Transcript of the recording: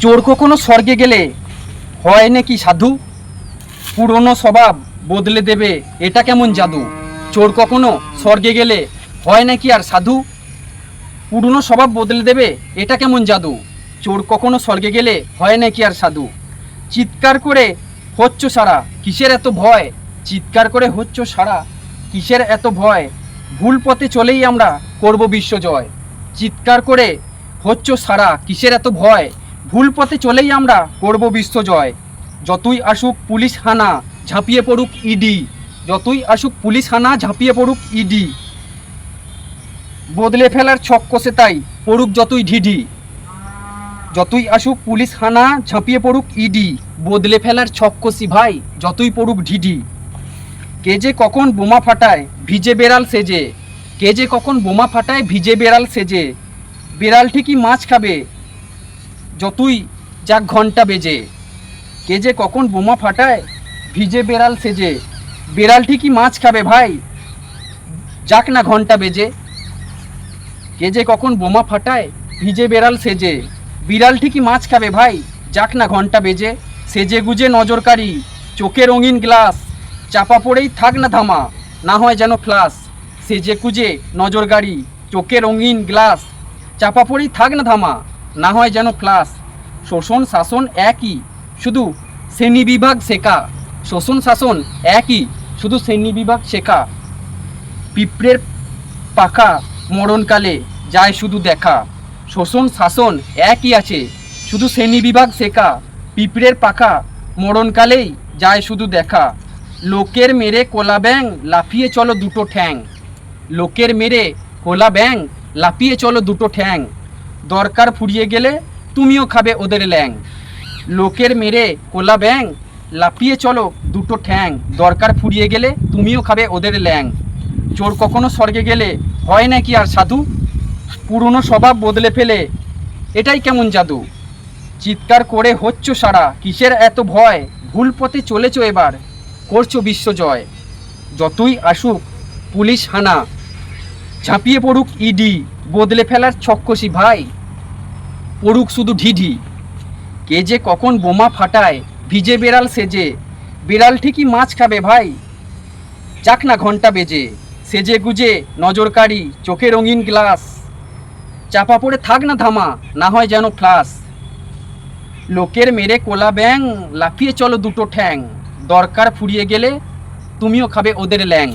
চোর কখনো স্বর্গে গেলে হয় নাকি সাধু? পুরনো স্বভাব বদলে দেবে এটা কেমন জাদু? চোর কখনো স্বর্গে গেলে হয় নাকি আর সাধু? পুরনো স্বভাব বদলে দেবে এটা কেমন জাদু? চোর কখনো স্বর্গে গেলে হয় নাকি আর সাধু? চিৎকার করে হচ্ছ সারা কিসের এত ভয়? চিৎকার করে হচ্ছ সারা কিসের এত ভয়? ভুল পথে চলেই আমরা করব বিশ্বজয়। চিৎকার করে হচ্ছ সারা কিসের এত ভয়? ভুল পথে চলেই আমরা করব বিশ্বজয়। যতই আসুক পুলিশ হানা ঝাঁপিয়ে পড়ুক ইডি, যতই আসুক পুলিশ হানা ঝাঁপিয়ে পড়ুক ইডি, বদলে ফেলার ছক কষে তাই পড়ুক যতই ঢিঢি। যতই আসুক পুলিশ হানা ঝাঁপিয়ে পড়ুক ইডি, বদলে ফেলার ছক কষি ভাই যতই পড়ুক ঢিঢি। কে যে কখন বোমা ফাটায় ভিজে বেড়াল সেজে, কে যে কখন বোমা ফাটায় ভিজে বেড়াল সেজে, বেড়াল ঠিকই মাছ খাবে যতই যাক ঘন্টা বেজে। কে যে কখন বোমা ফাটায় ভিজে বেড়াল সেজে, বেড়াল ঠিকই মাছ খাবে ভাই যাক না ঘন্টা বেজে। কে যে কখন বোমা ফাটায় ভিজে বেড়াল সেজে, বিড়াল ঠিকই মাছ খাবে ভাই যাক না ঘন্টা বেজে। সেজে গুজে নজরকারি চোখে রঙিন গ্লাস, চাপা পড়েই থাক না ধামা না হয় যেন ফ্লাস। সেজে কুজে নজরকারি চোখে রঙিন গ্লাস, চাপা পড়েই থাক না ধামা না হয় যেন ফ্লাস। শোষণ শাসন একই শুধু শ্রেণী বিভাগ শেখা, শোষণ শাসন একই শুধু শ্রেণী বিভাগ শেখা। পিঁপড়ের পাখা মরণকালে যায় শুধু দেখা, শোষণ শাসন একই আছে শুধু শ্রেণী বিভাগ শেখা। পিঁপড়ের পাখা মরণকালেই যায় শুধু দেখা। লোকের মেরে কোলা ব্যাং লাফিয়ে চলো দুটো ঠ্যাং, লোকের মেরে কোলা ব্যাং লাফিয়ে চলো দুটো ঠ্যাং, দরকার ফুরিয়ে গেলে তুমিও খাবে ওদের ল্যাং। লোকের মেরে কোলা ব্যাং লাফিয়ে চলো দুটো ঠ্যাং, দরকার ফুরিয়ে গেলে তুমিও খাবে ওদের ল্যাং। চোর কখনো স্বর্গে গেলে হয় নাকি আর সাধু? পুরনো স্বভাব বদলে ফেলে এটাই কেমন জাদু? চিৎকার করে হচ্ছ সারা কিসের এত ভয়? ভুল পথে চলেছ এবার করছো বিশ্বজয়। যতই আসুক পুলিশ হানা ঝাঁপিয়ে পড়ুক ইডি, বদলে ফেলার ছক্কসি ভাই পড়ুক শুধু ঢিঢি। কে যে কখন বোমা ফাটায় ভিজে বেড়াল সেজে, বেড়াল ঠিকই মাছ খাবে ভাই যাক না ঘন্টা বেজে। সেজে গুজে নজরকারি চোখে রঙিন গ্লাস, চাপা পড়ে থাক না ধামা না হয় যেন ফ্লাস। লোকের মেরে কোলা ব্যাং লাফিয়ে চলো দুটো ঠ্যাং, দরকার ফুরিয়ে গেলে তুমিও খাবে ওদের ল্যাং।